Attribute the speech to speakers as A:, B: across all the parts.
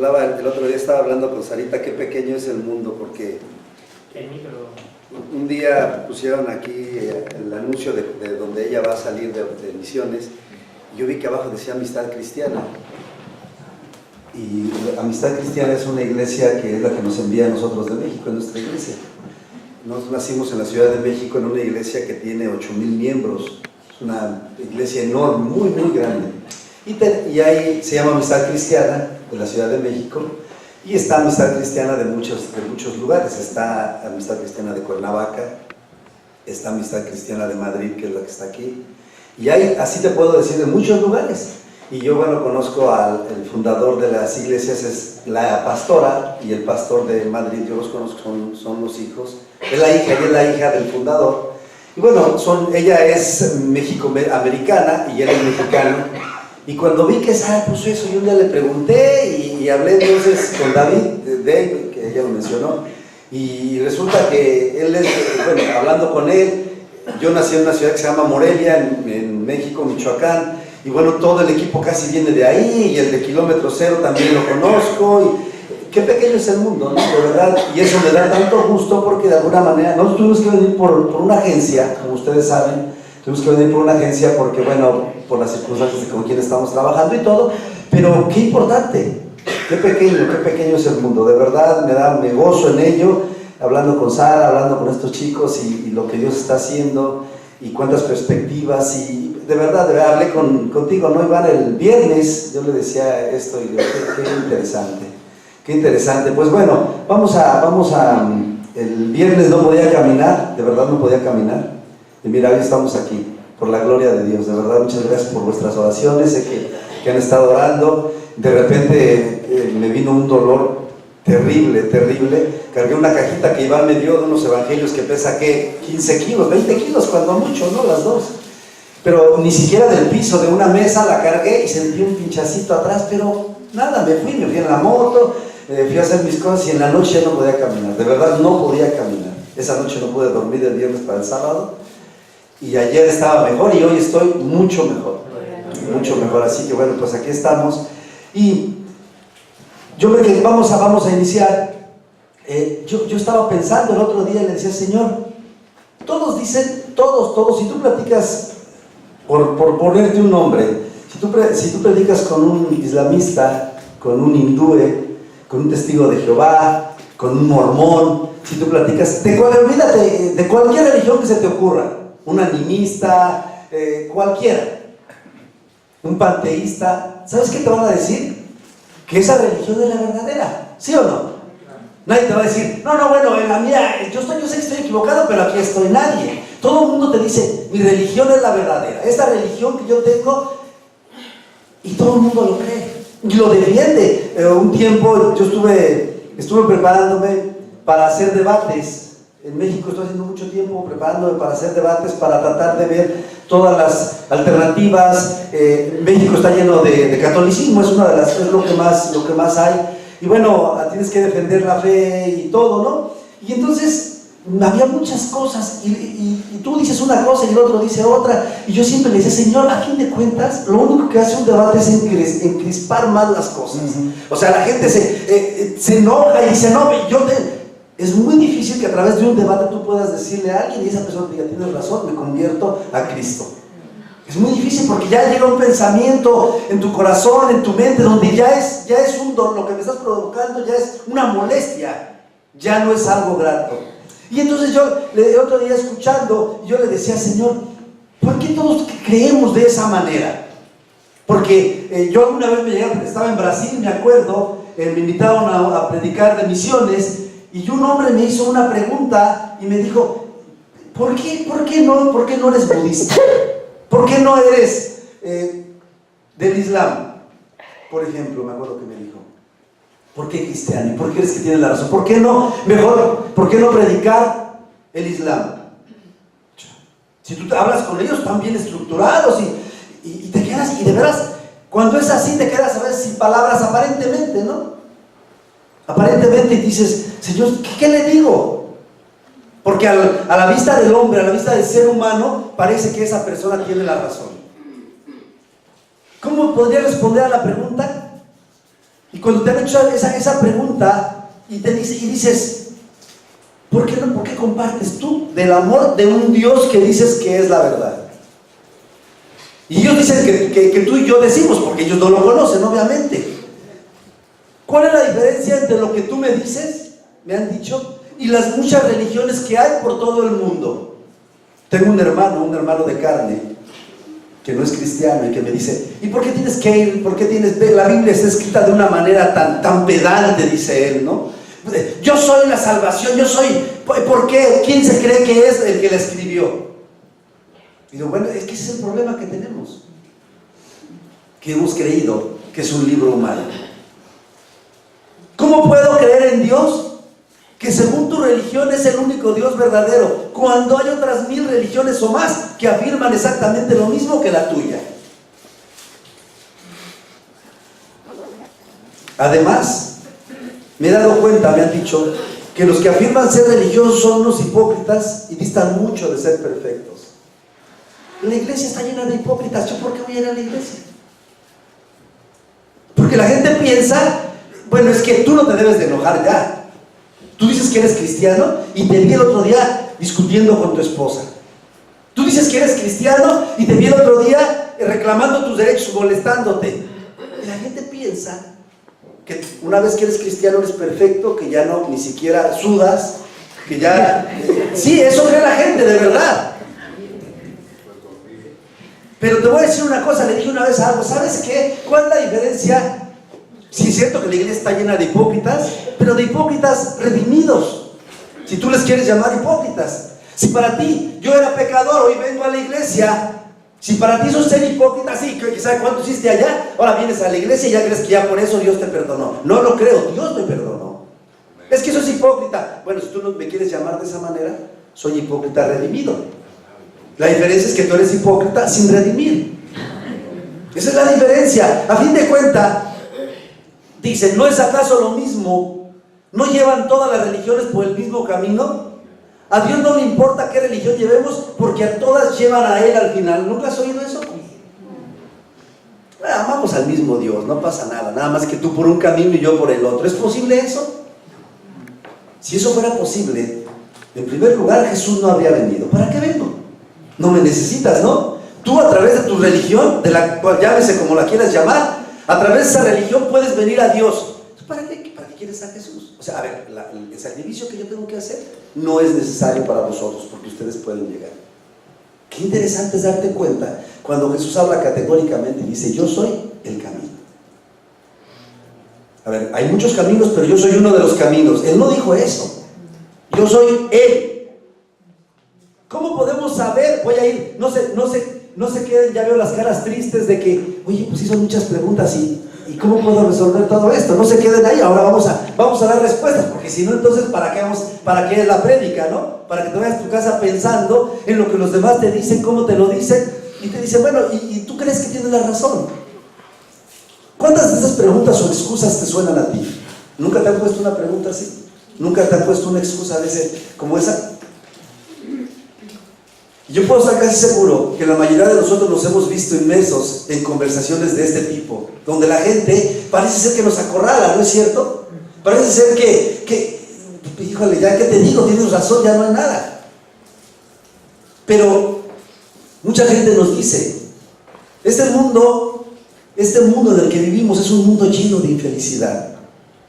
A: hablaba el otro día, estaba hablando con Sarita, qué pequeño es el mundo, porque un día pusieron aquí el anuncio de donde ella va a salir de misiones, y yo vi que abajo decía Amistad Cristiana. Y Amistad Cristiana es una iglesia que es la que nos envía a nosotros de México, es nuestra iglesia. Nosotros nacimos en la Ciudad de México en una iglesia que tiene 8,000 miembros, es una iglesia enorme, muy, muy grande. Y ahí se llama Amistad Cristiana de la Ciudad de México, y está Amistad Cristiana de muchos lugares. Está Amistad Cristiana de Cuernavaca, está Amistad Cristiana de Madrid, que es la que está aquí, y hay, así te puedo decir, de muchos lugares. Y yo, bueno, conozco al fundador de las iglesias, es la pastora, y el pastor de Madrid, yo los conozco, son los hijos, ella es la hija del fundador, y bueno, ella es México-americana y él es mexicano. Y cuando vi que Sara puso eso, yo un día le pregunté y hablé entonces con David, que ella lo mencionó, y resulta que él es, bueno, hablando con él, yo nací en una ciudad que se llama Morelia, en México, Michoacán, y bueno, todo el equipo casi viene de ahí, y el de Kilómetro Cero también lo conozco, y qué pequeño es el mundo, ¿no? De verdad, y eso me da tanto gusto porque de alguna manera, nosotros tuvimos que venir por una agencia, como ustedes saben, tuvimos que venir por una agencia porque, bueno, por las circunstancias de con quién estamos trabajando y todo, pero qué importante, qué pequeño es el mundo, de verdad me gozo en ello, hablando con Sara, hablando con estos chicos y lo que Dios está haciendo y cuántas perspectivas, y de verdad hablé contigo, ¿no, Iván? El viernes yo le decía esto y digo, qué interesante, pues bueno, el viernes no podía caminar, de verdad no podía caminar, y mira, hoy estamos aquí, por la gloria de Dios, de verdad, muchas gracias por vuestras oraciones, sé que han estado orando. De repente me vino un dolor terrible, cargué una cajita que Iván me dio de unos evangelios que pesa, ¿qué? 15 kilos, 20 kilos, cuando mucho, ¿no? Las dos, pero ni siquiera del piso, de una mesa la cargué y sentí un pinchacito atrás, pero nada, me fui en la moto, fui a hacer mis cosas y en la noche no podía caminar, de verdad no podía caminar, esa noche no pude dormir del viernes para el sábado. Y ayer estaba mejor y hoy estoy mucho mejor, así que bueno, pues aquí estamos. Y yo creo que vamos a iniciar. Yo estaba pensando el otro día y le decía, Señor, todos dicen, todos, si tú platicas, por ponerte un nombre, si tú predicas con un islamista, con un hindúe, con un testigo de Jehová, con un mormón, si tú platicas, olvídate de cualquier religión que se te ocurra, un animista, cualquiera, un panteísta, ¿sabes qué te van a decir? Que esa religión es la verdadera, ¿sí o no? Nadie te va a decir, no, bueno, en la mía, yo sé que estoy equivocado, pero aquí estoy. Nadie, todo el mundo te dice, mi religión es la verdadera, esta religión que yo tengo, y todo el mundo lo cree, y lo defiende. Un tiempo yo estuve preparándome para hacer debates. En México estoy haciendo mucho tiempo preparándome para hacer debates, para tratar de ver todas las alternativas. México está lleno de catolicismo, es lo que más hay. Y bueno, tienes que defender la fe y todo, ¿no? Y entonces había muchas cosas, y tú dices una cosa y el otro dice otra, y yo siempre le decía, Señor, a fin de cuentas, lo único que hace un debate es encrispar más las cosas. O sea, la gente se enoja y dice, no, es muy difícil que a través de un debate tú puedas decirle a alguien y esa persona te diga, tienes razón, me convierto a Cristo. Es muy difícil porque ya llega un pensamiento en tu corazón, en tu mente, donde ya es un dolor, lo que me estás provocando ya es una molestia, ya no es algo grato. Y entonces yo, el otro día escuchando, yo le decía, Señor, ¿por qué todos creemos de esa manera? Porque yo alguna vez estaba en Brasil, me acuerdo, me invitaron a predicar de misiones, y un hombre me hizo una pregunta y me dijo, ¿por qué no eres budista? ¿Por qué no eres del Islam? Por ejemplo, me acuerdo que me dijo, ¿por qué cristiano? ¿Por qué eres que tienes la razón? ¿Por qué no predicar el Islam? Si tú hablas con ellos, están bien estructurados y te quedas, y de veras, cuando es así, te quedas a veces sin palabras aparentemente, ¿no? Aparentemente, y dices, Señor, ¿qué le digo? Porque a la vista del hombre, a la vista del ser humano, parece que esa persona tiene la razón. ¿Cómo podría responder a la pregunta? Y cuando te han hecho esa pregunta y dices, ¿por qué no? ¿Por qué compartes tú del amor de un Dios que dices que es la verdad? Y ellos dicen que tú y yo decimos, porque ellos no lo conocen, obviamente. ¿Cuál es la diferencia entre lo que tú me dices, me han dicho, y las muchas religiones que hay por todo el mundo? Tengo un hermano de carne, que no es cristiano y que me dice, ¿y por qué tienes que ir? ¿Por qué tienes? La Biblia está escrita de una manera tan pedante, dice él, ¿no? Yo soy la salvación, yo soy, ¿por qué? ¿Quién se cree que es el que la escribió? Y digo, bueno, es que ese es el problema que tenemos, que hemos creído que es un libro humano. ¿Cómo puedo creer en Dios? Que según tu religión es el único Dios verdadero, cuando hay otras 1000 religiones o más que afirman exactamente lo mismo que la tuya. Además, me he dado cuenta, me han dicho, que los que afirman ser religiosos son unos hipócritas y distan mucho de ser perfectos. La iglesia está llena de hipócritas. ¿Yo por qué voy a ir a la iglesia? Porque la gente piensa, bueno, es que tú no te debes de enojar ya. Tú dices que eres cristiano y te vi el otro día discutiendo con tu esposa. Tú dices que eres cristiano y te vi el otro día reclamando tus derechos, molestándote. Y la gente piensa que una vez que eres cristiano eres perfecto, que ya no, ni siquiera sudas, que ya... Sí, eso cree la gente, de verdad. Pero te voy a decir una cosa, le dije una vez algo, ¿sabes qué? ¿Cuál es la diferencia? Sí, es cierto que la iglesia está llena de hipócritas, pero de hipócritas redimidos, si tú les quieres llamar hipócritas. Si para ti yo era pecador, hoy vengo a la iglesia. Si para ti eso es ser hipócrita, sí, ¿sabes cuánto hiciste allá? Ahora vienes a la iglesia y ya crees que ya por eso Dios te perdonó. No lo creo, Dios me perdonó. Es que eso es hipócrita. Bueno, si tú no me quieres llamar de esa manera, soy hipócrita redimido. La diferencia es que tú eres hipócrita sin redimir. Esa es la diferencia. A fin de cuentas, dicen, ¿no es acaso lo mismo? ¿No llevan todas las religiones por el mismo camino? A Dios no le importa qué religión llevemos, porque a todas llevan a Él al final. ¿Nunca has oído eso? Amamos al mismo Dios, no pasa nada. Nada más que tú por un camino y yo por el otro. ¿Es posible eso? Si eso fuera posible, en primer lugar Jesús no habría venido. ¿Para qué vengo? No me necesitas, ¿no? Tú a través de tu religión, de la cual llámese como la quieras llamar, a través de esa religión puedes venir a Dios. ¿Para qué quieres a Jesús? O sea, a ver, el sacrificio que yo tengo que hacer no es necesario para vosotros, porque ustedes pueden llegar. Qué interesante es darte cuenta cuando Jesús habla categóricamente y dice, yo soy el camino. A ver, hay muchos caminos, pero yo soy uno de los caminos. Él no dijo eso. Yo soy Él. ¿Cómo podemos saber? Voy a ir, no se queden, ya veo las caras tristes de que, oye, pues hizo muchas preguntas y ¿cómo puedo resolver todo esto? No se queden ahí, ahora vamos a dar respuestas, porque si no, entonces ¿para qué es la prédica, no? Para que te vayas a tu casa pensando en lo que los demás te dicen, cómo te lo dicen, y te dicen, bueno, ¿y tú crees que tienes la razón? ¿Cuántas de esas preguntas o excusas te suenan a ti? ¿Nunca te han puesto una pregunta así? ¿Nunca te han puesto una excusa como esa? Yo puedo estar casi seguro que la mayoría de nosotros nos hemos visto inmersos en conversaciones de este tipo, donde la gente parece ser que nos acorrala, ¿no es cierto? Parece ser que híjole, ya que te digo, tienes razón, ya no hay nada. Pero mucha gente nos dice, este mundo en el que vivimos es un mundo lleno de infelicidad,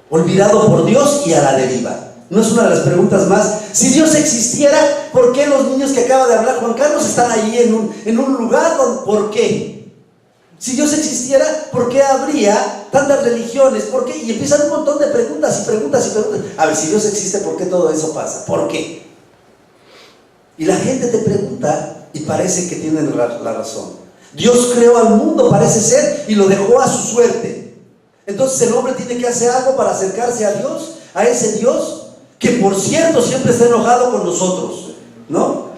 A: olvidado por Dios y a la deriva. No es una de las preguntas más. Si Dios existiera, ¿por qué los niños que acaba de hablar Juan Carlos están allí en un lugar? ¿Por qué? Si Dios existiera, ¿por qué habría tantas religiones? ¿Por qué? Y empiezan un montón de preguntas y preguntas y preguntas. A ver, si Dios existe, ¿por qué todo eso pasa? ¿Por qué? Y la gente te pregunta y parece que tienen la razón. Dios creó al mundo, parece ser, y lo dejó a su suerte. Entonces el hombre tiene que hacer algo para acercarse a Dios, a ese Dios que, por cierto, siempre está enojado con nosotros, ¿no?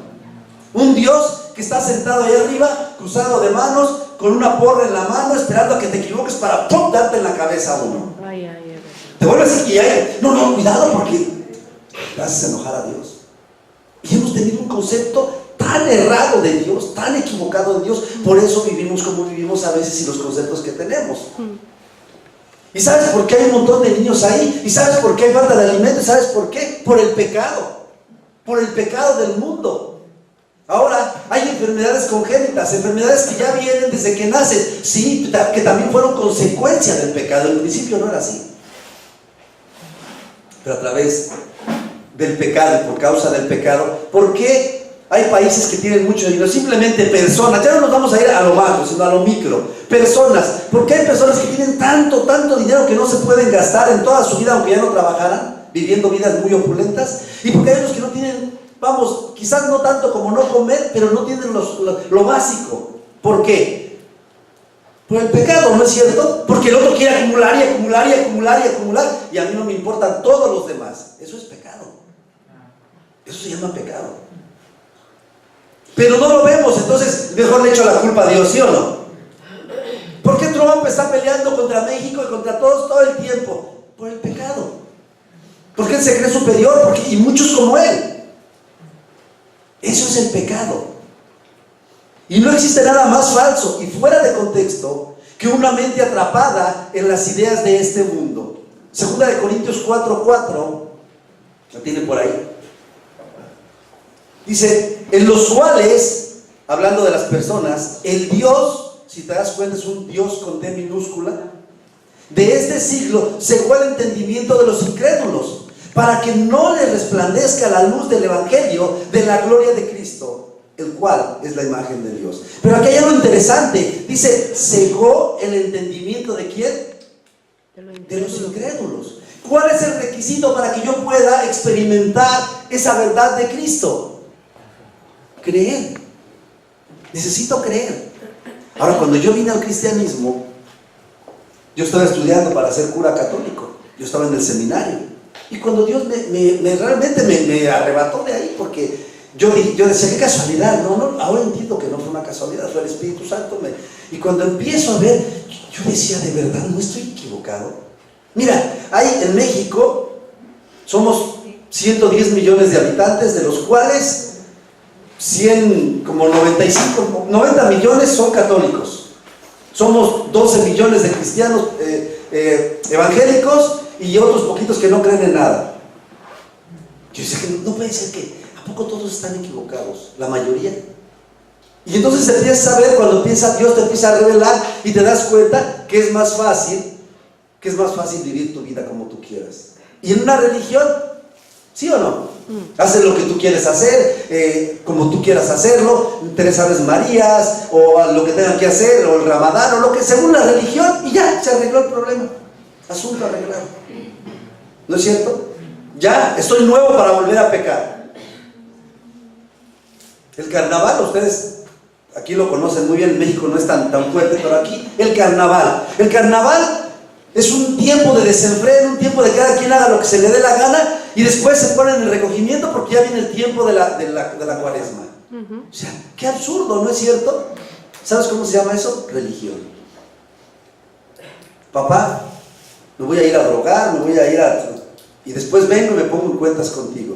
A: Un Dios que está sentado ahí arriba, cruzado de manos, con una porra en la mano, esperando a que te equivoques para ¡pum!, darte en la cabeza a uno. Te vuelve a decir que ya, no, cuidado, porque te haces enojar a Dios. Y hemos tenido un concepto tan errado de Dios, tan equivocado de Dios, por eso vivimos como vivimos a veces y los conceptos que tenemos. ¿Y sabes por qué hay un montón de niños ahí? ¿Y sabes por qué hay falta de alimento? ¿Y sabes por qué? Por el pecado. Por el pecado del mundo. Ahora, hay enfermedades congénitas, enfermedades que ya vienen desde que nacen. Sí, que también fueron consecuencia del pecado. En principio no era así. Pero a través del pecado y por causa del pecado, ¿por qué hay países que tienen mucho dinero? Simplemente personas, ya no nos vamos a ir a lo macro, sino a lo micro. Personas, ¿por qué hay personas que tienen tanto dinero que no se pueden gastar en toda su vida, aunque ya no trabajaran, viviendo vidas muy opulentas? Y porque hay unos que no tienen, vamos, quizás no tanto como no comer, pero no tienen lo básico. ¿Por qué? Por el pecado, ¿no es cierto? Porque el otro quiere acumular y acumular y acumular y acumular, y a mí no me importan todos los demás. Eso es pecado. Eso se llama pecado. Pero no lo vemos, entonces mejor le echo la culpa a Dios, ¿sí o no? ¿Por qué Trump está peleando contra México y contra todos todo el tiempo? Por el pecado. Porque él se cree superior, y muchos como él. Eso es el pecado. Y no existe nada más falso y fuera de contexto que una mente atrapada en las ideas de este mundo. 2 Corintios 4:4, ¿la tiene por ahí? Dice, en los cuales, hablando de las personas, el Dios, si te das cuenta, es un Dios con D minúscula, de este siglo cegó el entendimiento de los incrédulos, para que no les resplandezca la luz del Evangelio de la gloria de Cristo, el cual es la imagen de Dios. Pero aquí hay algo interesante, dice, cegó el entendimiento ¿de quién? De los incrédulos. ¿Cuál es el requisito para que yo pueda experimentar esa verdad de Cristo? Creer. Necesito creer. Ahora, cuando yo vine al cristianismo, yo estaba estudiando para ser cura católico. Yo estaba en el seminario. Y cuando Dios realmente me arrebató de ahí, porque yo decía, qué casualidad. No, ahora entiendo que no fue una casualidad, fue el Espíritu Santo. Y cuando empiezo a ver, yo decía, de verdad, no estoy equivocado. Mira, hay en México, somos 110 millones de habitantes, de los cuales 90 millones son católicos. Somos 12 millones de cristianos evangélicos y otros poquitos que no creen en nada. Yo decía que no puede ser que, ¿a poco todos están equivocados? La mayoría. Y entonces empiezas a ver, cuando Dios te empieza a revelar y te das cuenta que es más fácil vivir tu vida como tú quieras. Y en una religión, ¿sí o no? Haces lo que tú quieres hacer, como tú quieras hacerlo, 3 Aves Marías, o lo que tengan que hacer, o el Ramadán, o lo que, según la religión, y ya, se arregló el problema. Asunto arreglado. ¿No es cierto? Ya, estoy nuevo para volver a pecar. El carnaval, ustedes aquí lo conocen muy bien, en México no es tan fuerte, pero aquí, el carnaval es un tiempo de desenfreno, un tiempo de cada quien haga lo que se le dé la gana, y después se ponen en el recogimiento porque ya viene el tiempo de la cuaresma. O sea, qué absurdo, ¿no es cierto? ¿Sabes cómo se llama eso? Religión. Papá, me voy a ir a drogar, y después vengo y me pongo en cuentas contigo.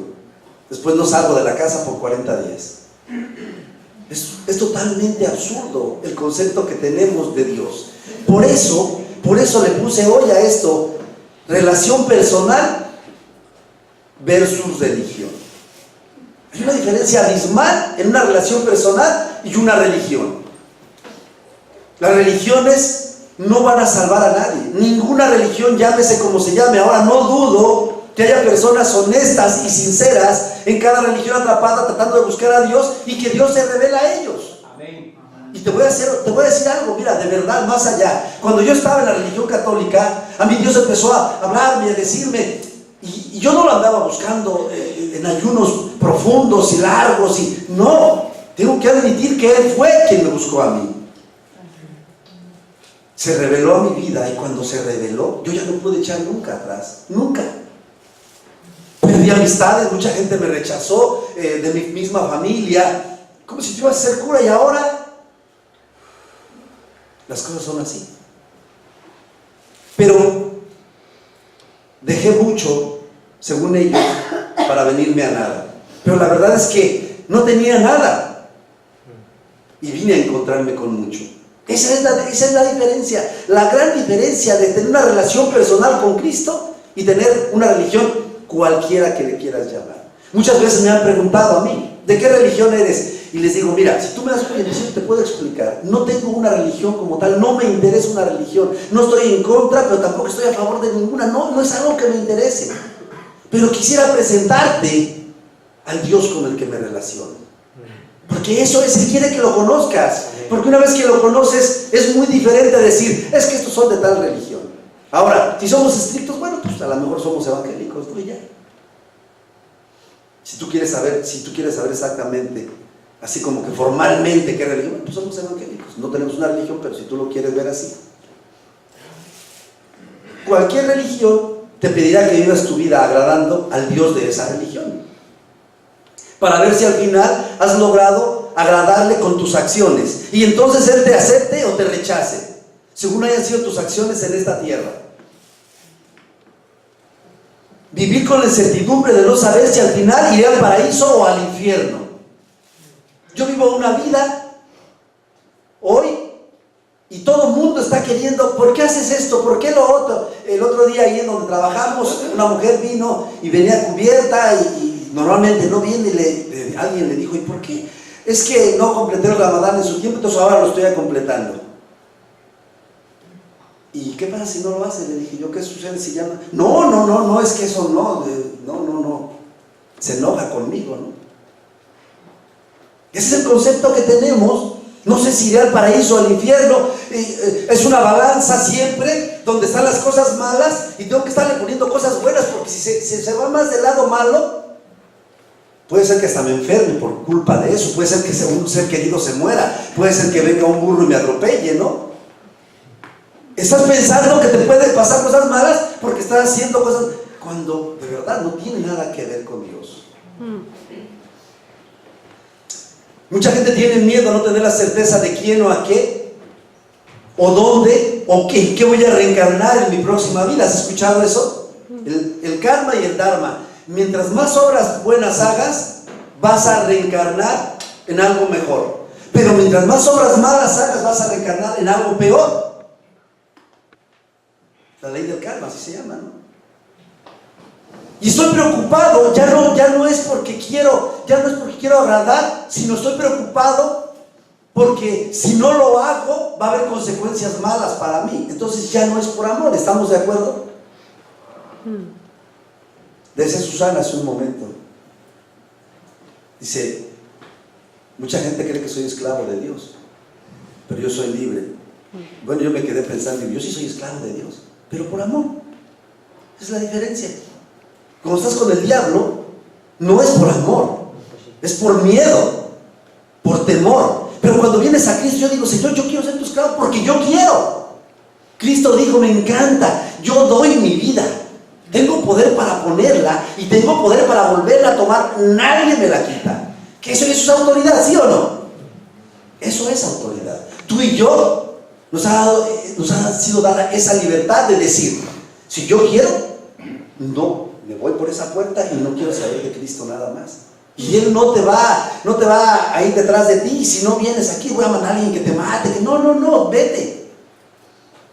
A: Después no salgo de la casa por 40 días. Es totalmente absurdo el concepto que tenemos de Dios. Por eso le puse hoy a esto, relación personal versus religión. Hay una diferencia abismal en una relación personal y una religión. Las religiones no van a salvar a nadie. Ninguna religión, llámese como se llame. Ahora, no dudo que haya personas honestas y sinceras en cada religión atrapada tratando de buscar a Dios y que Dios se revela a ellos. Amén. Y te voy a decir algo, mira, de verdad, más allá. Cuando yo estaba en la religión católica, a mí Dios empezó a hablarme, a decirme, y yo no lo andaba buscando en ayunos profundos y largos, no, tengo que admitir que Él fue quien me buscó a mí. Se reveló a mi vida, y cuando se reveló, yo ya no pude echar nunca atrás, nunca. Perdí amistades, mucha gente me rechazó, de mi misma familia, como si yo iba a ser cura, y ahora las cosas son así. Pero dejé mucho, según ellos, para venirme a nada. Pero la verdad es que no tenía nada y vine a encontrarme con mucho. Esa es la diferencia. La gran diferencia de tener una relación personal con Cristo y tener una religión cualquiera que le quieras llamar. Muchas veces me han preguntado a mí, ¿de qué religión eres? Y les digo, mira, si tú me das una bendición te puedo explicar. No tengo una religión como tal, no me interesa una religión. No estoy en contra, pero tampoco estoy a favor de ninguna. No es algo que me interese. Pero quisiera presentarte al Dios con el que me relaciono. Porque eso es, Él quiere que lo conozcas. Porque una vez que lo conoces, es muy diferente a decir, es que estos son de tal religión. Ahora, si somos estrictos, bueno, pues a lo mejor somos evangélicos, ¿no? Y ya. Si tú quieres saber exactamente, así como que formalmente qué religión, pues somos evangélicos. No tenemos una religión, pero si tú lo quieres ver así. Cualquier religión te pedirá que vivas tu vida agradando al Dios de esa religión, para ver si al final has logrado agradarle con tus acciones, y entonces Él te acepte o te rechace, según hayan sido tus acciones en esta tierra. Vivir con la incertidumbre de no saber si al final iré al paraíso o al infierno. Yo vivo una vida hoy y todo el mundo está queriendo, ¿por qué haces esto? ¿Por qué lo otro? El otro día ahí en donde trabajamos, una mujer vino y venía cubierta y normalmente no viene, y alguien le dijo, ¿y por qué? Es que no completé el Ramadán en su tiempo, entonces ahora lo estoy completando. ¿Y qué pasa si no lo hace? Le dije yo, ¿qué sucede si ya no? No, es que eso no. Se enoja conmigo, ¿no? Ese es el concepto que tenemos. No sé si iré al paraíso o al infierno. Es una balanza siempre donde están las cosas malas y tengo que estarle poniendo cosas buenas, porque si se va más del lado malo, puede ser que hasta me enferme por culpa de eso. Puede ser que un ser querido se muera. Puede ser que venga un burro y me atropelle, ¿no? Estás pensando que te pueden pasar cosas malas porque estás haciendo cosas cuando de verdad no tiene nada que ver con Dios. Mucha gente tiene miedo a no tener la certeza de quién o a qué, o dónde, o qué voy a reencarnar en mi próxima vida. ¿Has escuchado eso? El karma y el dharma. Mientras más obras buenas hagas, vas a reencarnar en algo mejor. Pero mientras más obras malas hagas, vas a reencarnar en algo peor. La ley del karma, así se llama, ¿no? Y estoy preocupado, ya no es porque quiero agradar, sino estoy preocupado porque si no lo hago va a haber consecuencias malas para mí. Entonces ya no es por amor, ¿estamos de acuerdo? Decía Susana hace un momento, dice, mucha gente cree que soy esclavo de Dios, pero yo soy libre. Bueno, yo me quedé pensando, yo sí soy esclavo de Dios, pero por amor. Es la diferencia. Cuando estás con el diablo, no es por amor, es por miedo, por temor. Pero cuando vienes a Cristo, yo digo, Señor, yo quiero ser tu esclavo porque yo quiero. Cristo dijo, me encanta, yo doy mi vida. Tengo poder para ponerla y tengo poder para volverla a tomar, nadie me la quita. ¿Que eso es autoridad, sí o no? Eso es autoridad. Tú y yo nos ha sido dada esa libertad de decir, si yo quiero, no, me voy por esa puerta y no quiero saber de Cristo nada más. Y Él no te va a ir detrás de ti. Y si no vienes aquí, voy a mandar a alguien que te mate. No, vete.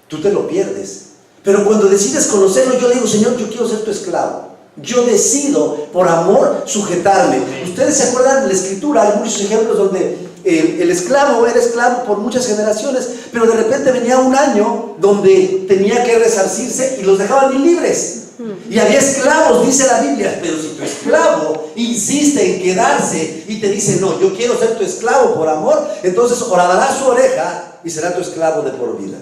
A: Tú te lo pierdes. Pero cuando decides conocerlo, yo le digo, Señor, yo quiero ser tu esclavo. Yo decido, por amor, sujetarme. Ustedes se acuerdan de la Escritura, hay muchos ejemplos donde el esclavo era esclavo por muchas generaciones, pero de repente venía un año donde tenía que resarcirse y los dejaban libres. Y había esclavos, dice la Biblia, pero si tu esclavo insiste en quedarse y te dice, no, yo quiero ser tu esclavo por amor, entonces horadará su oreja y será tu esclavo de por vida.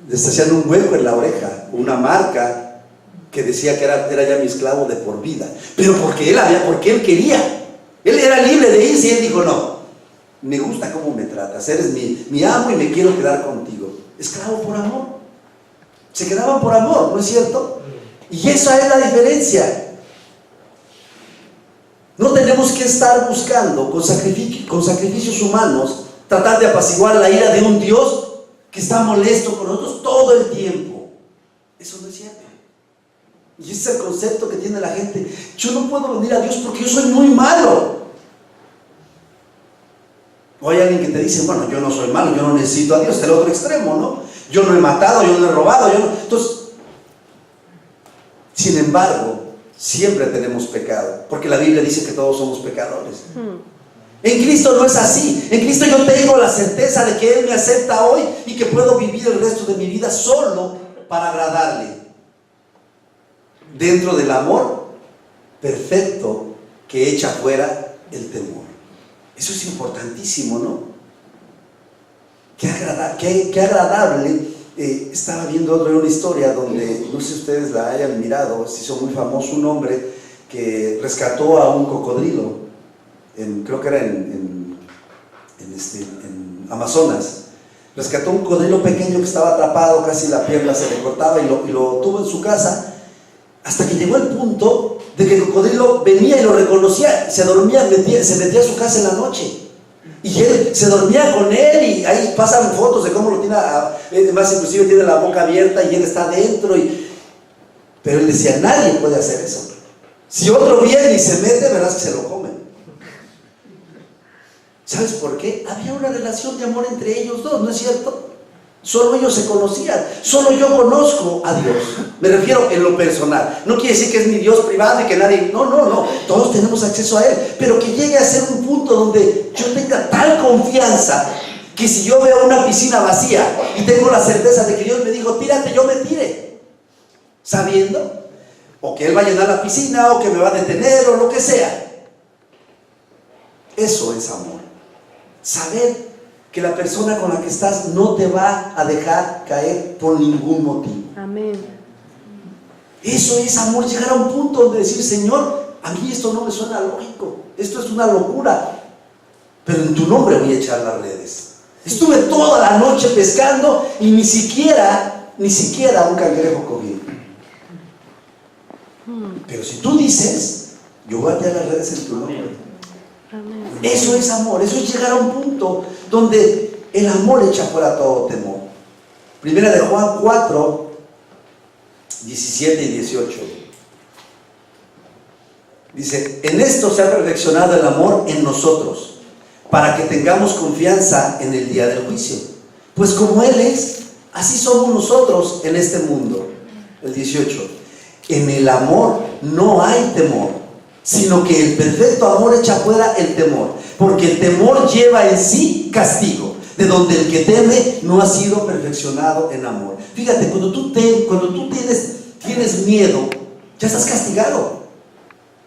A: Les hacían un hueco en la oreja, una marca que decía que era ya mi esclavo de por vida, pero porque él quería. Él era libre de irse y él dijo, no, me gusta cómo me tratas, eres mi amo y me quiero quedar contigo. Esclavo por amor. Se quedaban por amor, ¿no es cierto? Y esa es la diferencia. No tenemos que estar buscando con sacrificios humanos tratar de apaciguar la ira de un Dios que está molesto con nosotros todo el tiempo. Eso no es cierto. Y ese es el concepto que tiene la gente. Yo no puedo venir a Dios porque yo soy muy malo. O hay alguien que te dice, bueno, yo no soy malo, yo no necesito a Dios, el otro extremo, ¿no? Yo no he matado, yo no he robado, yo no... Entonces, sin embargo, siempre tenemos pecado, porque la Biblia dice que todos somos pecadores. En Cristo no es así. En Cristo yo tengo la certeza de que Él me acepta hoy y que puedo vivir el resto de mi vida solo para agradarle, dentro del amor perfecto que echa fuera el temor. Eso es importantísimo, ¿no? Qué agradable. Estaba viendo una historia donde, no sé si ustedes la hayan mirado, se hizo muy famoso un hombre que rescató a un cocodrilo, creo que era en Amazonas. Rescató un cocodrilo pequeño que estaba atrapado, casi la pierna se le cortaba, y lo tuvo en su casa, hasta que llegó el punto de que el cocodrilo venía y lo reconocía, se metía a su casa en la noche. Y él se dormía con él, y ahí pasan fotos de cómo lo tiene, más inclusive tiene la boca abierta y él está adentro. Pero él decía, nadie puede hacer eso. Si otro viene y se mete, verás que se lo comen. ¿Sabes por qué? Había una relación de amor entre ellos dos, ¿no es cierto? Solo ellos se conocían. Solo yo conozco a Dios. Me refiero en lo personal. No quiere decir que es mi Dios privado y que nadie... No. Todos tenemos acceso a Él. Pero que llegue a ser un punto donde yo tenga tal confianza que si yo veo una piscina vacía y tengo la certeza de que Dios me dijo, tírate, yo me tire. Sabiendo o que Él va a llenar la piscina o que me va a detener o lo que sea. Eso es amor. Saber que la persona con la que estás no te va a dejar caer por ningún motivo. Amén. Eso es amor, llegar a un punto donde decir, Señor, a mí esto no me suena lógico, esto es una locura, pero en tu nombre voy a echar las redes. Estuve toda la noche pescando y ni siquiera un cangrejo cogí. Pero si tú dices, yo voy a echar las redes en tu nombre. Eso es amor, eso es llegar a un punto donde el amor echa fuera todo temor. Primera de Juan 4, 17 y 18. Dice, en esto se ha perfeccionado el amor en nosotros, para que tengamos confianza en el día del juicio. Pues como Él es, así somos nosotros en este mundo. El 18. En el amor no hay temor, sino que el perfecto amor echa fuera el temor, porque el temor lleva en sí castigo, de donde el que teme no ha sido perfeccionado en amor. Fíjate, cuando tú tienes miedo, ya estás castigado.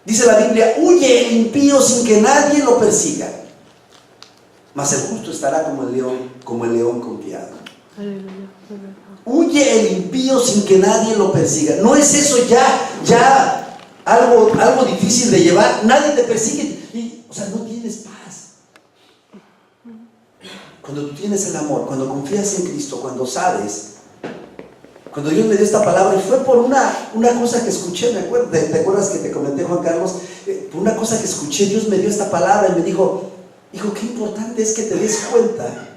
A: Dice la Biblia, huye el impío sin que nadie lo persiga, mas el justo estará como el león confiado. Huye el impío sin que nadie lo persiga. ¿No es eso ya algo difícil de llevar? Nadie te persigue, o sea, no tienes paz. Cuando tú tienes el amor, cuando confías en Cristo, cuando sabes, cuando Dios me dio esta palabra, y fue por una cosa que escuché, ¿te acuerdas que te comenté, Juan Carlos? Por una cosa que escuché, Dios me dio esta palabra y me dijo, hijo, qué importante es que te des cuenta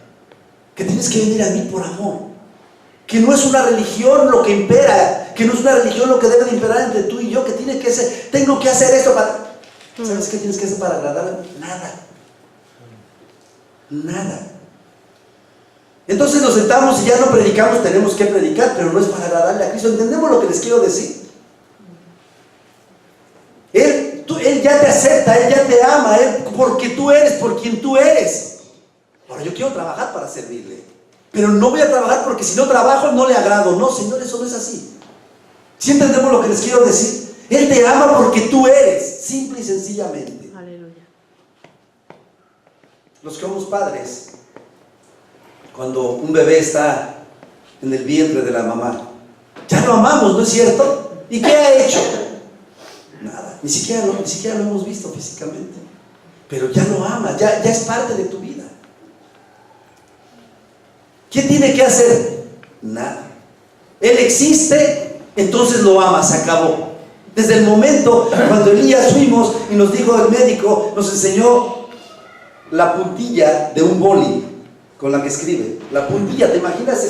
A: que tienes que venir a mí por amor, que no es una religión lo que impera, que no es una religión lo que debe de imperar entre tú y yo, que tengo que hacer esto para... ¿Sabes qué tienes que hacer para agradarle? Nada. Entonces nos sentamos y ya no predicamos, tenemos que predicar, pero no es para agradarle a Cristo. ¿Entendemos lo que les quiero decir? Él ya te acepta, Él ya te ama, porque tú eres, por quien tú eres. Ahora yo quiero trabajar para servirle, pero no voy a trabajar porque si no trabajo no le agrado. No, Señor, eso no es así. ¿Sí entendemos lo que les quiero decir? Él te ama porque tú eres, simple y sencillamente. Aleluya. Los que somos padres, cuando un bebé está en el vientre de la mamá, ya lo amamos, ¿no es cierto? ¿Y qué ha hecho? Nada, ni siquiera lo hemos visto físicamente, pero ya lo ama, ya es parte de tu vida. ¿Qué tiene que hacer? Nada. Él existe, entonces lo ama, se acabó. Desde el momento cuando Elías fuimos y nos dijo el médico, nos enseñó la puntilla de un boli con la que escribe, la puntilla, ¿te imaginas?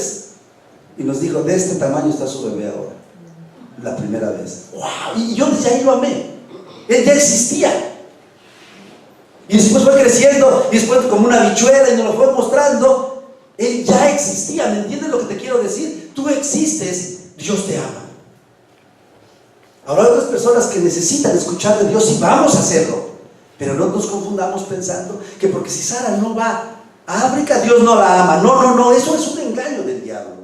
A: Y nos dijo, de este tamaño está su bebé ahora, la primera vez. ¡Wow! Y yo desde ahí lo amé. Él ya existía. Y después fue creciendo, y después como una habichuela, y nos lo fue mostrando. Él ya existía, ¿me entiendes lo que te quiero decir? Tú existes, Dios te ama. Ahora hay otras personas que necesitan escuchar de Dios y vamos a hacerlo. Pero no nos confundamos pensando que porque si Sara no va a África, Dios no la ama. No, eso es un engaño del diablo.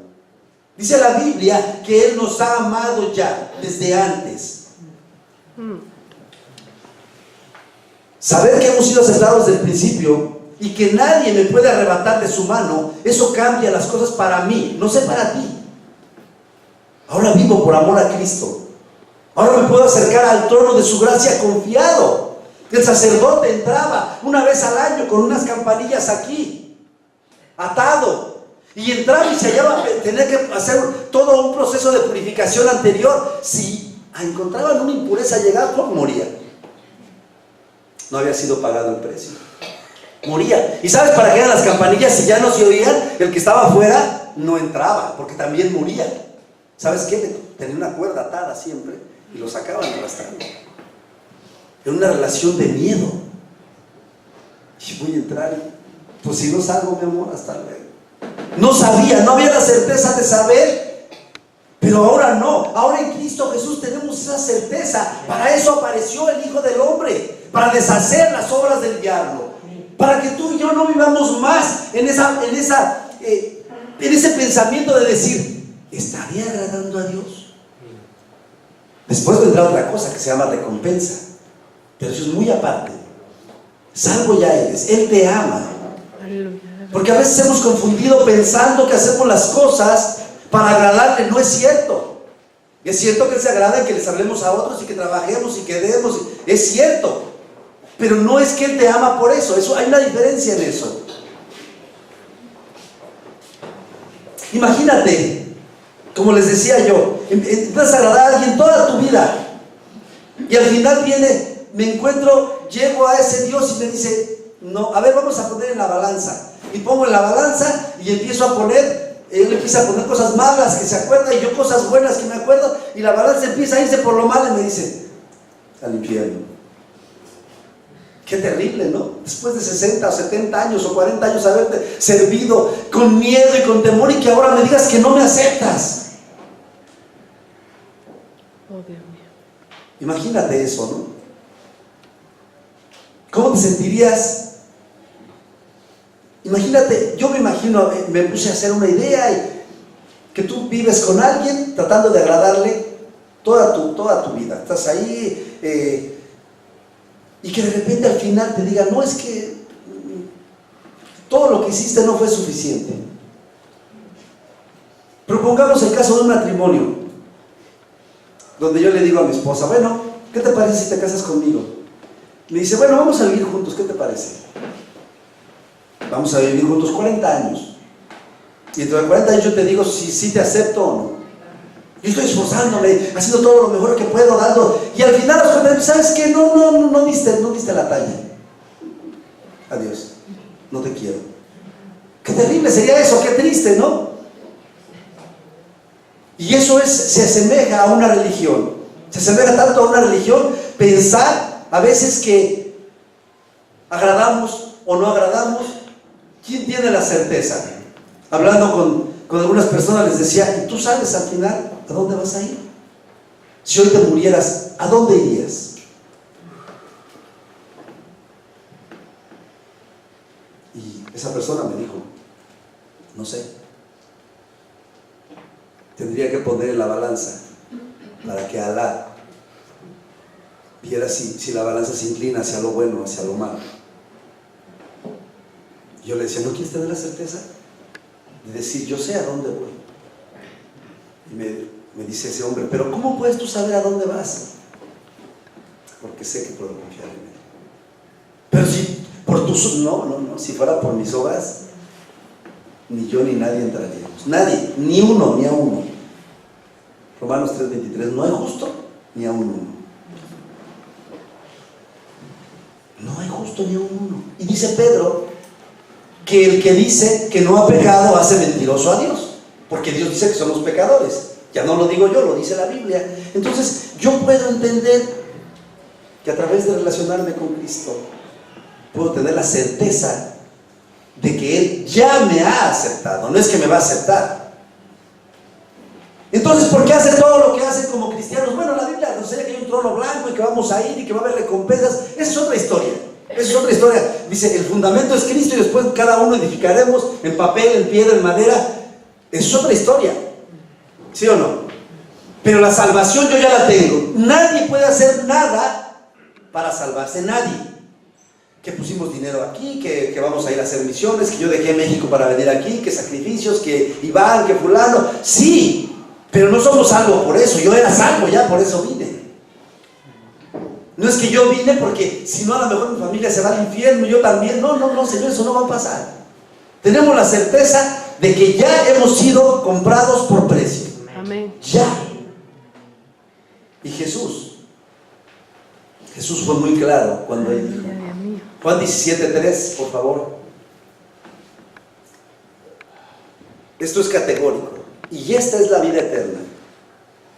A: Dice la Biblia que Él nos ha amado ya desde antes. Saber que hemos sido aceptados desde el principio y que nadie me puede arrebatar de su mano, eso cambia las cosas para mí, no sé para ti. Ahora vivo por amor a Cristo. Ahora me puedo acercar al trono de su gracia confiado. El sacerdote entraba una vez al año con unas campanillas aquí, atado, y entraba y se hallaba, tenía que hacer todo un proceso de purificación anterior. Si encontraban una impureza llegada, pues moría. No había sido pagado el precio. Moría. ¿Y sabes para qué eran las campanillas? Si ya no se oían, el que estaba afuera no entraba, porque también moría. ¿Sabes qué? Tenía una cuerda atada siempre y lo sacaban arrastrando. Era una relación de miedo. Y voy a entrar, pues si no salgo, mi amor, hasta luego. No sabía, no había la certeza de saber, pero ahora no. Ahora en Cristo Jesús tenemos esa certeza. Para eso apareció el Hijo del Hombre, para deshacer las obras del diablo, para que tú y yo no vivamos más en ese pensamiento de decir, ¿estaré agradando a Dios? Después vendrá otra cosa que se llama recompensa, pero eso es muy aparte. Salvo ya eres, Él te ama. Porque a veces hemos confundido pensando que hacemos las cosas para agradarle. No es cierto. Es cierto que Él se agrada en que les hablemos a otros y que trabajemos y que demos. Es cierto. Pero no es que Él te ama por eso. Hay una diferencia en eso. Imagínate, como les decía yo, empiezas a agradar a alguien toda tu vida y al final me encuentro, llego a ese Dios y me dice, no, a ver, vamos a poner en la balanza. Y pongo en la balanza y empiezo a poner, él empieza a poner cosas malas que se acuerda y yo cosas buenas que me acuerdo, y la balanza empieza a irse por lo malo y me dice, al infierno. Qué terrible, ¿no? Después de 60 o 70 años o 40 años haberte servido con miedo y con temor, y que ahora me digas que no me aceptas.
B: Oh, Dios mío.
A: Imagínate eso, ¿no? ¿Cómo te sentirías? Imagínate, yo me imagino, me puse a hacer una idea, que tú vives con alguien tratando de agradarle toda tu vida. Estás ahí, y que de repente al final te diga, no, es que todo lo que hiciste no fue suficiente. Propongamos el caso de un matrimonio, donde yo le digo a mi esposa, bueno, ¿qué te parece si te casas conmigo? Me dice, bueno, vamos a vivir juntos, ¿qué te parece? Vamos a vivir juntos 40 años. Y dentro de 40 años yo te digo si te acepto o no. Yo estoy esforzándome, haciendo todo lo mejor que puedo, dando. Y al final los 40 años, ¿sabes qué? No diste la talla. Adiós. No te quiero. Qué terrible sería eso, qué triste, ¿no? Y eso se asemeja a una religión. Se asemeja tanto a una religión pensar a veces que agradamos o no agradamos. ¿Quién tiene la certeza? Hablando con algunas personas les decía, ¿y tú sabes al final a dónde vas a ir? Si hoy te murieras, ¿a dónde irías? Y esa persona me dijo, no sé. Tendría que poner en la balanza para que Alá viera si la balanza se inclina hacia lo bueno o hacia lo malo. Yo le decía, ¿no quieres tener la certeza de decir, yo sé a dónde voy? Y me dice ese hombre, pero ¿cómo puedes tú saber a dónde vas? Porque sé que puedo confiar en él. Pero si por tus... No, si fuera por mis obras, ni yo ni nadie entraríamos. Nadie, ni uno, ni a uno. Romanos 3:23, no hay justo ni a uno. No hay justo ni a uno. Y dice Pedro que el que dice que no ha pecado hace mentiroso a Dios, porque Dios dice que somos pecadores. Ya no lo digo yo, lo dice la Biblia. Entonces yo puedo entender que a través de relacionarme con Cristo puedo tener la certeza de que Él ya me ha aceptado, no es que me va a aceptar. Entonces, ¿por qué hace todo lo que hace como cristianos? Bueno, la Biblia nos enseña que hay un trono blanco y que vamos a ir y que va a haber recompensas. Esa es otra historia. Esa es otra historia. Dice, el fundamento es Cristo y después cada uno edificaremos en papel, en piedra, en madera. Esa es otra historia. ¿Sí o no? Pero la salvación yo ya la tengo. Nadie puede hacer nada para salvarse, nadie. Que pusimos dinero aquí, que vamos a ir a hacer misiones, que yo dejé México para venir aquí, que sacrificios, que Iván, que fulano. Sí, pero no somos salvos por eso. Yo era salvo ya, por eso vine. No es que yo vine porque si no a lo mejor mi familia se va al infierno, yo también. No, Señor, eso no va a pasar. Tenemos la certeza de que ya hemos sido comprados por precio.
B: Amén.
A: Ya. Y Jesús fue muy claro cuando Él dijo, Juan 17:3, por favor. Esto es categórico. Y esta es la vida eterna,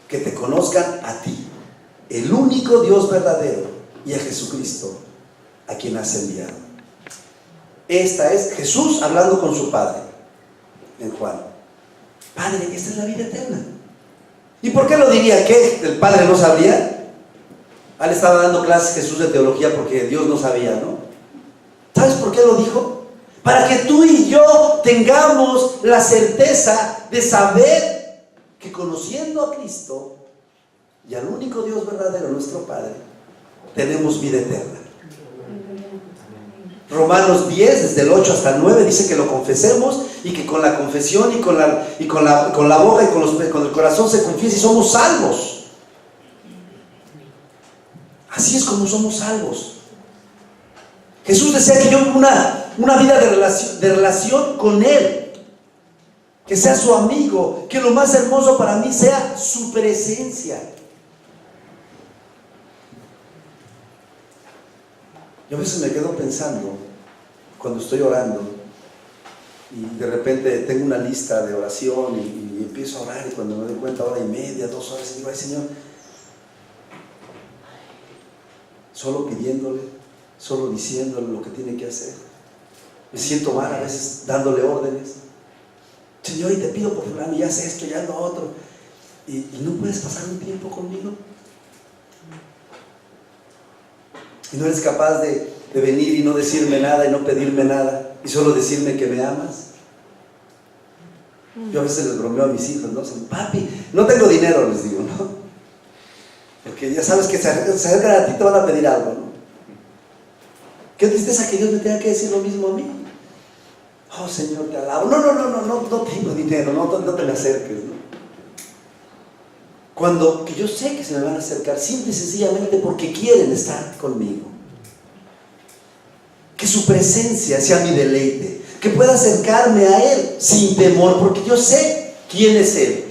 A: que te conozcan a ti, el único Dios verdadero, y a Jesucristo, a quien has enviado. Esta es Jesús hablando con su Padre en Juan. Padre, esta es la vida eterna. ¿Y por qué lo diría? ¿Qué? ¿El Padre no sabría? Le estaba dando clases Jesús de teología porque Dios no sabía, ¿no? ¿Sabes por qué lo dijo? Para que tú y yo tengamos la certeza de saber que conociendo a Cristo y al único Dios verdadero, nuestro Padre, tenemos vida eterna. Romanos 10, desde el 8 hasta el 9, dice que lo confesemos y que con la confesión y con la boca y con el corazón se confiese y somos salvos. Así es como somos salvos. Jesús desea que yo una vida de relación con Él, que sea su amigo, que lo más hermoso para mí sea su presencia. Yo a veces me quedo pensando, cuando estoy orando, y de repente tengo una lista de oración y empiezo a orar, y cuando me doy cuenta, 1:30, 2 horas, y digo, ay Señor, solo pidiéndole, solo diciéndole lo que tiene que hacer. Me siento mal a veces dándole órdenes. Señor, y te pido por fulano, y haz esto, y haz lo otro. ¿Y no puedes pasar un tiempo conmigo? Y no eres capaz de venir y no decirme nada y no pedirme nada y solo decirme que me amas. Yo a veces les bromeo a mis hijos, ¿no? Papi, no tengo dinero, les digo, ¿no? Porque ya sabes que se acercan a ti, te van a pedir algo, ¿no? Qué tristeza que Dios me tenga que decir lo mismo a mí. Oh Señor, te alabo. No tengo dinero, no te me acerques, ¿no? Cuando que yo sé que se me van a acercar simple y sencillamente porque quieren estar conmigo. Que su presencia sea mi deleite, que pueda acercarme a Él sin temor, porque yo sé quién es Él.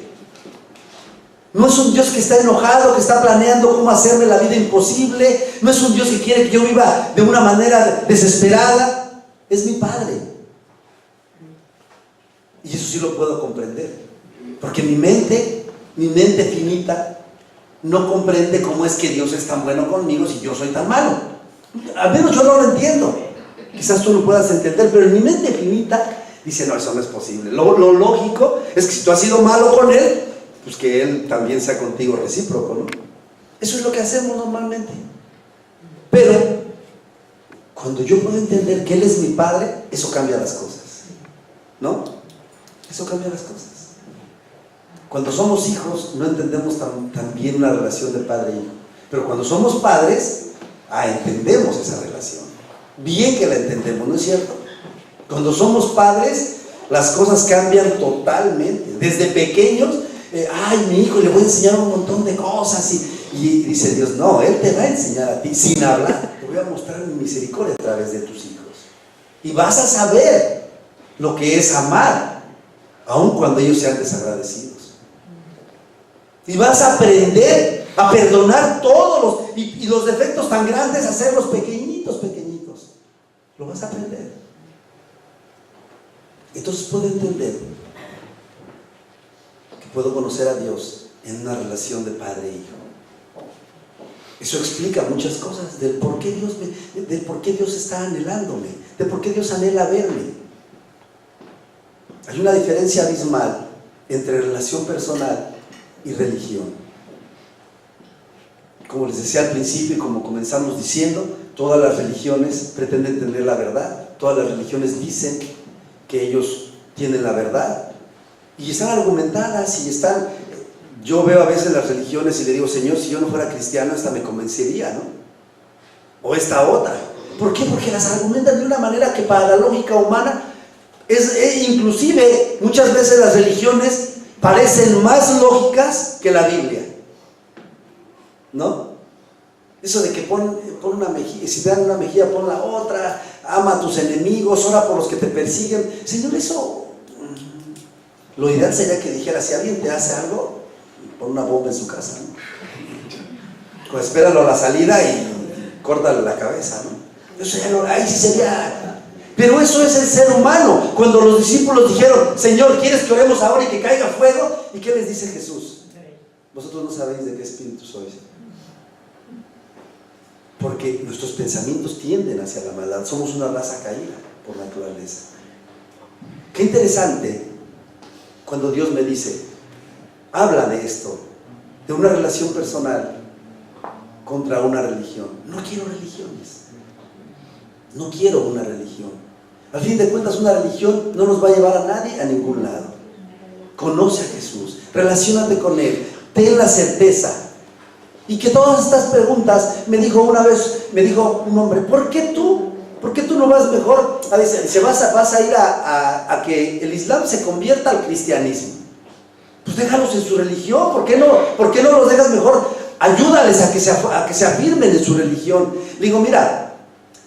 A: No es un Dios que está enojado, que está planeando cómo hacerme la vida imposible. No es un Dios que quiere que yo viva de una manera desesperada. Es mi Padre. Y eso sí lo puedo comprender, porque mi mente finita no comprende cómo es que Dios es tan bueno conmigo si yo soy tan malo. Al menos yo no lo entiendo. Quizás tú lo puedas entender, pero en mi mente finita dice, no, eso no es posible. Lo lógico es que si tú has sido malo con Él, pues que Él también sea contigo recíproco, ¿no? Eso es lo que hacemos normalmente. Pero cuando yo puedo entender que Él es mi Padre, eso cambia las cosas, ¿no? Eso cambia las cosas. Cuando somos hijos no entendemos tan bien una relación de padre e hijo, pero cuando somos padres, entendemos esa relación. Bien que la entendemos, ¿no es cierto? Cuando somos padres, las cosas cambian totalmente. Desde pequeños, mi hijo, le voy a enseñar un montón de cosas y dice Dios, no, Él te va a enseñar a ti sin hablar. Te voy a mostrar mi misericordia a través de tus hijos y vas a saber lo que es amar, aun cuando ellos sean desagradecidos. Y vas a aprender a perdonar todos los defectos tan grandes, a hacerlos pequeñitos. Lo vas a aprender. Entonces puedo entender que puedo conocer a Dios en una relación de padre e hijo. Eso explica muchas cosas del por qué Dios está anhelándome, de por qué Dios anhela verme. Hay una diferencia abismal entre relación personal y religión. Como les decía al principio y como comenzamos diciendo, todas las religiones pretenden tener la verdad, todas las religiones dicen que ellos tienen la verdad y están argumentadas y están... Yo veo a veces las religiones y le digo, Señor, si yo no fuera cristiano, esta me convencería, ¿no? O esta otra. ¿Por qué? Porque las argumentan de una manera que para la lógica humana inclusive muchas veces las religiones parecen más lógicas que la Biblia, ¿no? Eso de que pon una mejilla, si te dan una mejilla, pon la otra, ama a tus enemigos, ora por los que te persiguen. Señor, eso, lo ideal sería que dijera, si alguien te hace algo, pon una bomba en su casa, ¿no? Pues espéralo a la salida y córtale la cabeza, ¿no? Eso ya no, ahí sí sería... Pero eso es el ser humano. Cuando los discípulos dijeron, Señor, ¿quieres que oremos ahora y que caiga fuego? ¿Y qué les dice Jesús? Vosotros no sabéis de qué espíritu sois. Porque nuestros pensamientos tienden hacia la maldad. Somos una raza caída por naturaleza. Qué interesante cuando Dios me dice, habla de esto, de una relación personal contra una religión. No quiero religiones. No quiero una religión. Al fin de cuentas, una religión no nos va a llevar a nadie a ningún lado. Conoce a Jesús, relaciónate con Él, ten la certeza. Y que todas estas preguntas, me dijo un hombre, ¿por qué tú no vas mejor? Dice, vas a ir a que el Islam se convierta al cristianismo. Pues déjalos en su religión, ¿por qué no los dejas mejor? Ayúdales a que se afirmen en su religión. Le digo, mira,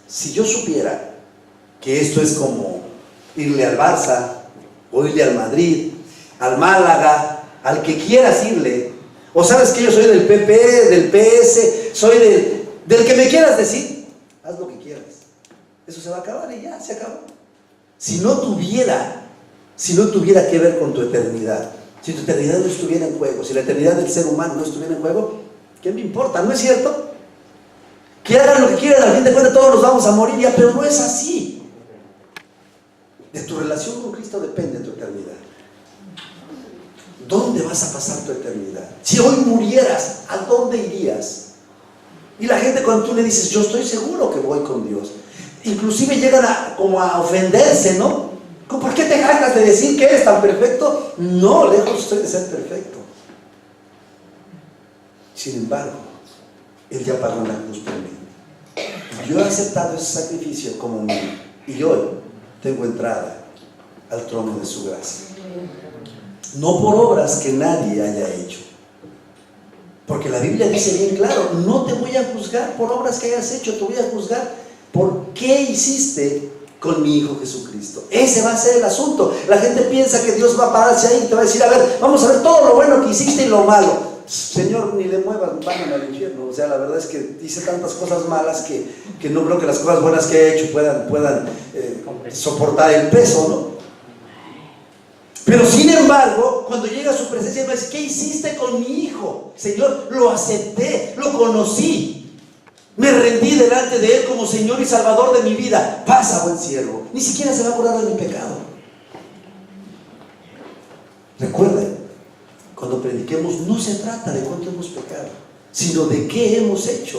A: si yo supiera que esto es como irle al Barça, o irle al Madrid, al Málaga, al que quieras irle, o sabes que yo soy del PP, del PS, soy del que me quieras decir, haz lo que quieras. Eso se va a acabar y ya, se acabó. Si no tuviera que ver con tu eternidad, si tu eternidad no estuviera en juego, si la eternidad del ser humano no estuviera en juego, ¿qué me importa? ¿No es cierto? Que hagan lo que quieran, al fin de cuentas todos nos vamos a morir ya, pero no es así. De tu relación con Cristo depende tu eternidad. ¿Dónde vas a pasar tu eternidad? Si hoy murieras, ¿a dónde irías? Y la gente, cuando tú le dices, yo estoy seguro que voy con Dios, inclusive llegan como a ofenderse, ¿no? ¿Por qué te jactas de decir que eres tan perfecto? No, lejos estoy de ser perfecto. Sin embargo, Él ya pagó en la cruz por mí. Yo he aceptado ese sacrificio como mío. Y hoy tengo entrada al trono de su gracia. No por obras que nadie haya hecho. Porque la Biblia dice bien claro, no te voy a juzgar por obras que hayas hecho, te voy a juzgar por qué hiciste con mi Hijo Jesucristo. Ese va a ser el asunto. La gente piensa que Dios va a pararse ahí y te va a decir, a ver, vamos a ver todo lo bueno que hiciste y lo malo. Señor, ni le muevas, vayan al infierno. O sea, la verdad es que hice tantas cosas malas que no creo que las cosas buenas que he hecho puedan soportar el peso, ¿no? Pero sin embargo, cuando llega a su presencia, me dice, ¿qué hiciste con mi hijo? Señor, lo acepté, lo conocí, me rendí delante de Él como Señor y Salvador de mi vida. Pasa, buen siervo. Ni siquiera se va a acordar de mi pecado. Recuerden, cuando prediquemos no se trata de cuánto hemos pecado, sino de qué hemos hecho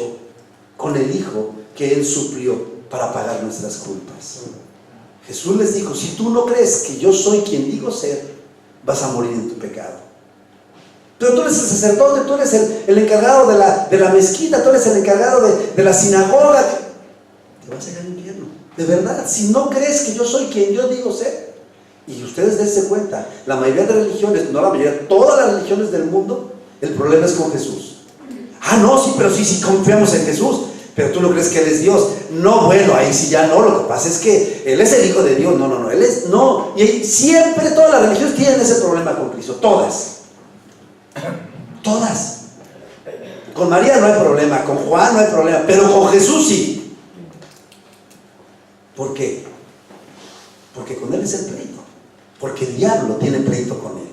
A: con el Hijo que Él suplió para pagar nuestras culpas. Jesús les dijo, si tú no crees que yo soy quien digo ser, vas a morir en tu pecado. Pero tú eres el sacerdote, tú eres el encargado de la mezquita, tú eres el encargado de la sinagoga. Te vas a ir al infierno. De verdad, si no crees que yo soy quien yo digo ser. Y ustedes dense cuenta, la mayoría de religiones, no la mayoría, todas las religiones del mundo, el problema es con Jesús. Ah, no, sí, pero sí confiamos en Jesús. Pero tú no crees que Él es Dios. No, bueno, ahí sí ya no. Lo que pasa es que Él es el Hijo de Dios. No, Él es, no. Y siempre todas las religiones tienen ese problema con Cristo. Todas. Con María no hay problema, con Juan no hay problema, pero con Jesús sí. ¿Por qué? Porque con Él es el pleito. Porque el diablo tiene pleito con Él.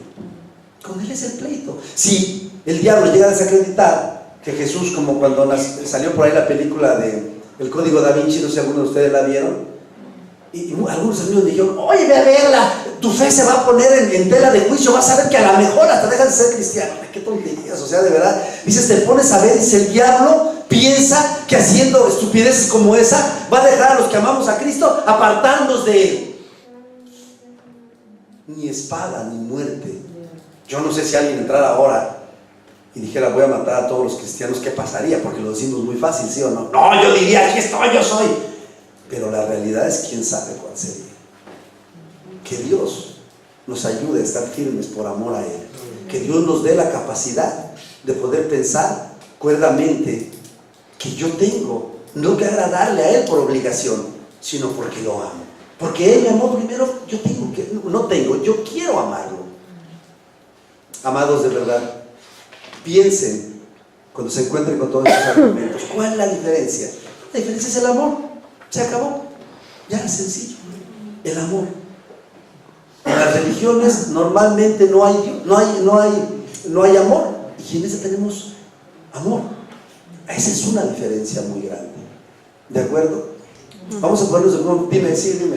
A: Con Él es el pleito. Si el diablo llega a desacreditar que Jesús, como cuando salió por ahí la película de El Código Da Vinci, no sé si algunos de ustedes la vieron, y algunos amigos me dijeron, oye, ve a verla, tu fe se va a poner en tela de juicio, vas a ver que a lo mejor hasta dejas de ser cristiano. Ay, qué tonterías, o sea, de verdad, dices, te pones a ver, dice, el diablo piensa que haciendo estupideces como esa va a dejar a los que amamos a Cristo apartarnos de Él. Ni espada, ni muerte. Yo no sé si alguien entrara ahora y dijera, voy a matar a todos los cristianos, ¿qué pasaría? Porque lo decimos muy fácil, ¿sí o no? No, yo diría, aquí estoy, yo soy. Pero la realidad es, quién sabe cuál sería. Que Dios nos ayude a estar firmes por amor a Él. Que Dios nos dé la capacidad de poder pensar cuerdamente que yo tengo, no que agradarle a Él por obligación, sino porque lo amo. Porque Él me amó primero, yo quiero amarlo. Amados, de verdad, piensen cuando se encuentren con todos estos argumentos, ¿cuál es la diferencia? La diferencia es el amor. Se acabó, ya es sencillo, el amor. En las religiones normalmente no hay amor, y en ese tenemos amor. Esa es una diferencia muy grande. ¿De acuerdo? Vamos a ponernos de nuevo. Dime, sí, dime.